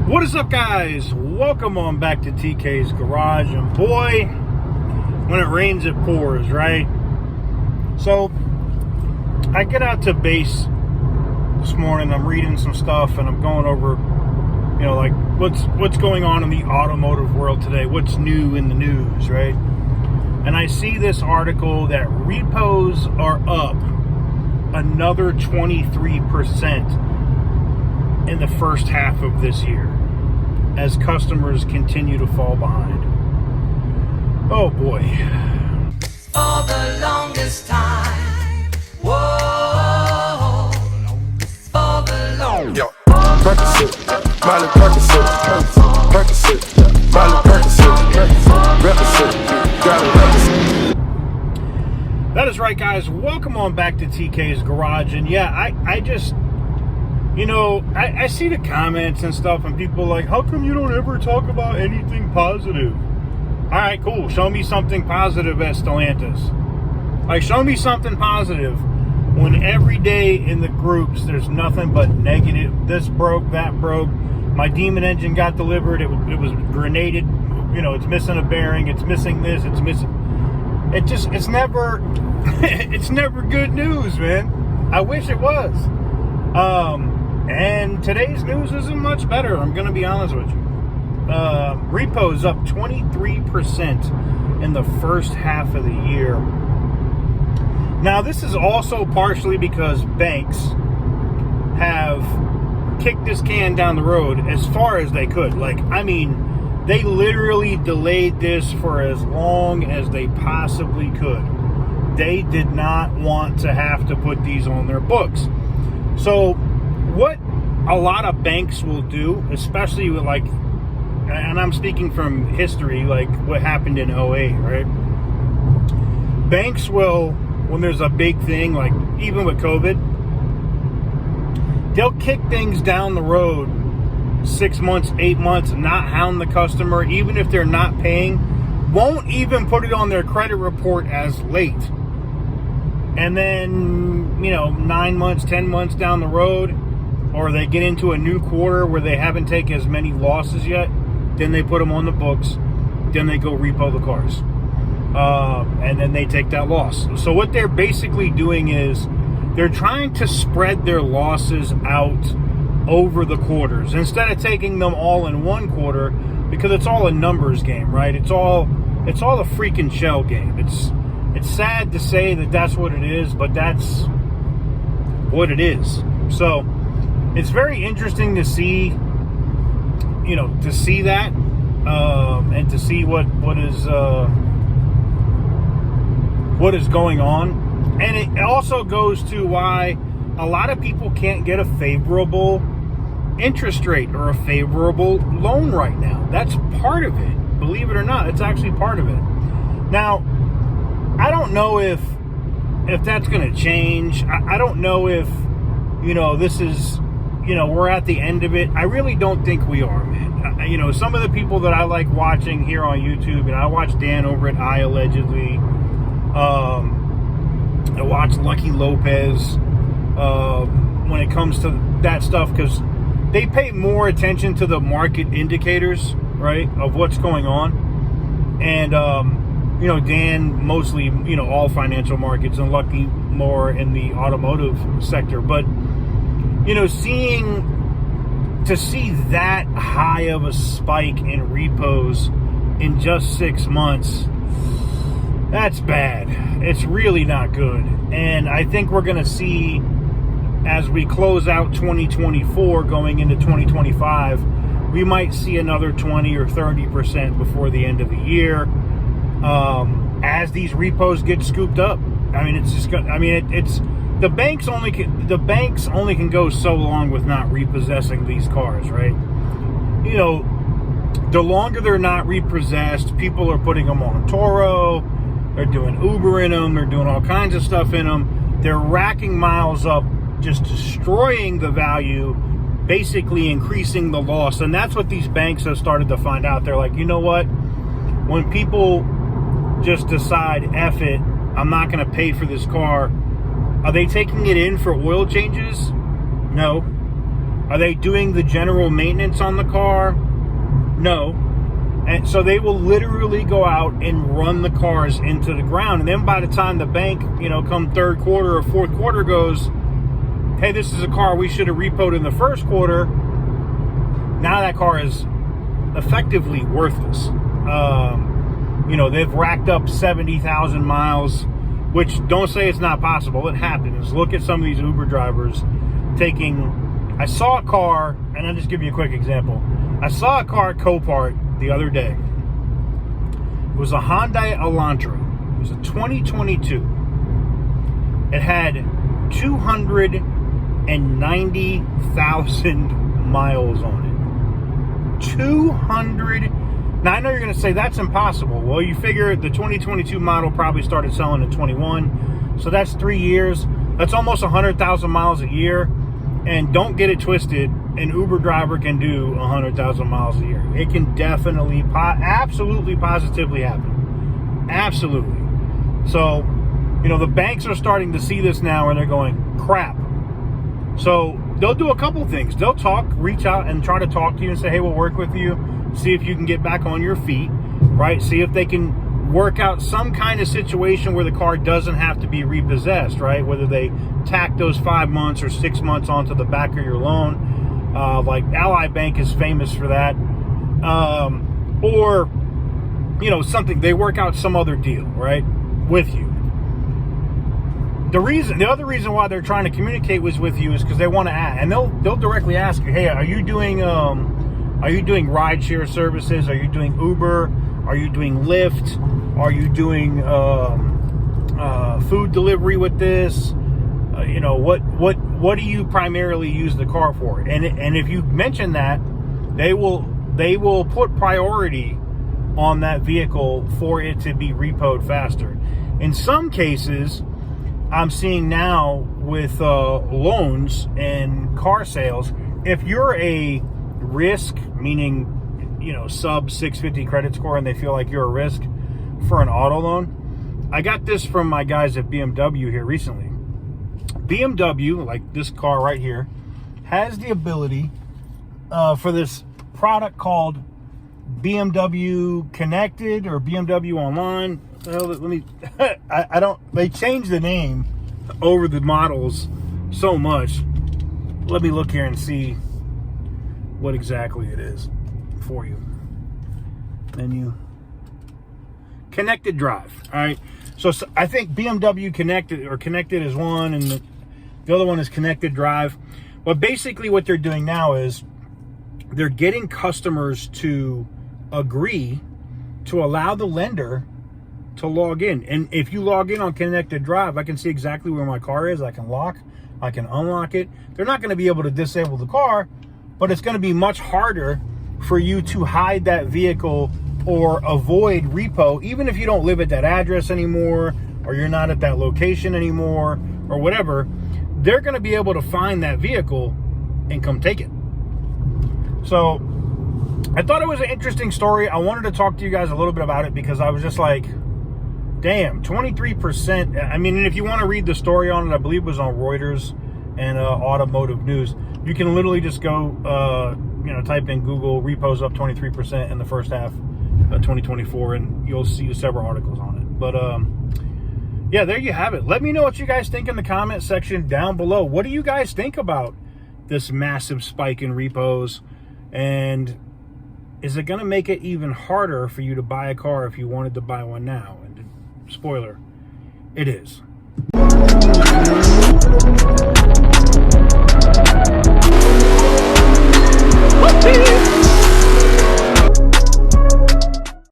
What is up, guys? Welcome on back to TK's Garage. And boy, when it rains it pours, right? So I get out to base this morning, I'm reading some stuff and I'm going over, like what's going on in the automotive world today, what's new in the news, right? And I see this article that repos are up another 23% in the first half of this year as customers continue to fall behind. Oh boy. For the longest time. Whoa. For the longest. Yo, Percocet, Miley Percocet, Percocet, Miley Percocet, Represent, gotta represent. That is right, guys. Welcome on back to TK's Garage. And yeah, I just, I see the comments and stuff, and people are like, how come you don't ever talk about anything positive? All right, cool. Show me something positive at Stellantis. Like, show me something positive when every day in the groups there's nothing but negative. This broke, that broke. My Demon engine got delivered. It was grenaded. It's missing a bearing. It's missing this. It's missing. It's never, it's never good news, man. I wish it was. And today's news isn't much better. I'm going to be honest with you. Repo's up 23% in the first half of the year. Now, this is also partially because banks have kicked this can down the road as far as they could. They literally delayed this for as long as they possibly could. They did not want to have to put these on their books. So what a lot of banks will do, especially with and I'm speaking from history, like what happened in 08, right? Banks will, when there's a big thing, like even with COVID, they'll kick things down the road 6 months, 8 months, not hound the customer, even if they're not paying, won't even put it on their credit report as late. And then, 9 months, 10 months down the road, or they get into a new quarter where they haven't taken as many losses yet, then they put them on the books, then they go repo the cars. And then they take that loss. So what they're basically doing is they're trying to spread their losses out over the quarters instead of taking them all in one quarter, because it's all a numbers game, right? It's all a freaking shell game. It's sad to say that that's what it is, but that's what it is. So it's very interesting to see, that, and to see what is going on. And it also goes to why a lot of people can't get a favorable interest rate or a favorable loan right now. That's part of it. Believe it or not, it's actually part of it. Now, I don't know if that's going to change. I don't know if, this is, we're at the end of it. I really don't think we are, man. Some of the people that I like watching here on YouTube, and I watch Dan over at I Allegedly. I watch Lucky Lopez when it comes to that stuff, because they pay more attention to the market indicators, right, of what's going on. And, Dan mostly, all financial markets, and Lucky more in the automotive sector. But, to see that high of a spike in repos in just 6 months, that's bad. It's really not good. And I think we're going to see, as we close out 2024 going into 2025, we might see another 20 or 30% before the end of the year, as these repos get scooped up. It's the banks only can go so long with not repossessing these cars, right? The longer they're not repossessed, people are putting them on Toro, they're doing Uber in them, they're doing all kinds of stuff in them. They're racking miles up, just destroying the value, basically increasing the loss. And that's what these banks have started to find out. They're like, you know what? When people just decide, F it, I'm not going to pay for this car, are they taking it in for oil changes? No. Are they doing the general maintenance on the car? No. And so they will literally go out and run the cars into the ground. And then by the time the bank, come third quarter or fourth quarter goes, hey, this is a car we should have repoed in the first quarter. Now that car is effectively worthless. They've racked up 70,000 miles, which don't say it's not possible. It happens. Look at some of these Uber drivers I saw a car, and I'll just give you a quick example. I saw a car at Copart the other day. It was a Hyundai Elantra. It was a 2022. It had 290,000 miles on it. 200. Now, I know you're going to say that's impossible. Well, you figure the 2022 model probably started selling in 21. So that's 3 years. That's almost 100,000 miles a year. And don't get it twisted, an Uber driver can do 100,000 miles a year. It can definitely, absolutely, positively happen. Absolutely. So, the banks are starting to see this now and they're going, crap. So they'll do a couple things. They'll reach out and try to talk to you and say, hey, we'll work with you. See if you can get back on your feet, right? See if they can work out some kind of situation where the car doesn't have to be repossessed, right? Whether they tack those 5 months or 6 months onto the back of your loan, like Ally Bank is famous for that, or something, they work out some other deal, right, with you. The other reason why they're trying to communicate with you is because they want to ask, and they'll directly ask you, hey, are you doing rideshare services? Are you doing Uber? Are you doing Lyft? Are you doing food delivery with this? What do you primarily use the car for? And if you mention that, they will put priority on that vehicle for it to be repoed faster. In some cases, I'm seeing now with loans and car sales, if you're a risk, meaning sub 650 credit score, and they feel like you're a risk for an auto loan. I got this from my guys at BMW here recently. BMW, like this car right here, has the ability for this product called BMW Connected or BMW Online. Let me, they changed the name over the models so much. Let me look here and see what exactly it is for you. Menu. Connected Drive. All right. So I think BMW Connected is one, and the other one is Connected Drive. But basically what they're doing now is they're getting customers to agree to allow the lender to log in. And if you log in on Connected Drive, I can see exactly where my car is. I can unlock it. They're not going to be able to disable the car, but it's going to be much harder for you to hide that vehicle or avoid repo, even if you don't live at that address anymore, or you're not at that location anymore, or whatever. They're going to be able to find that vehicle and come take it. So I thought it was an interesting story. I wanted to talk to you guys a little bit about it because I was just like, damn, 23%. I mean, and if you want to read the story on it, I believe it was on Reuters and Automotive News. You can literally just go, type in Google repos up 23% in the first half of 2024, and you'll see several articles on it. But yeah, there you have it. Let me know what you guys think in the comment section down below. What do you guys think about this massive spike in repos? And is it going to make it even harder for you to buy a car if you wanted to buy one now? And spoiler, it is.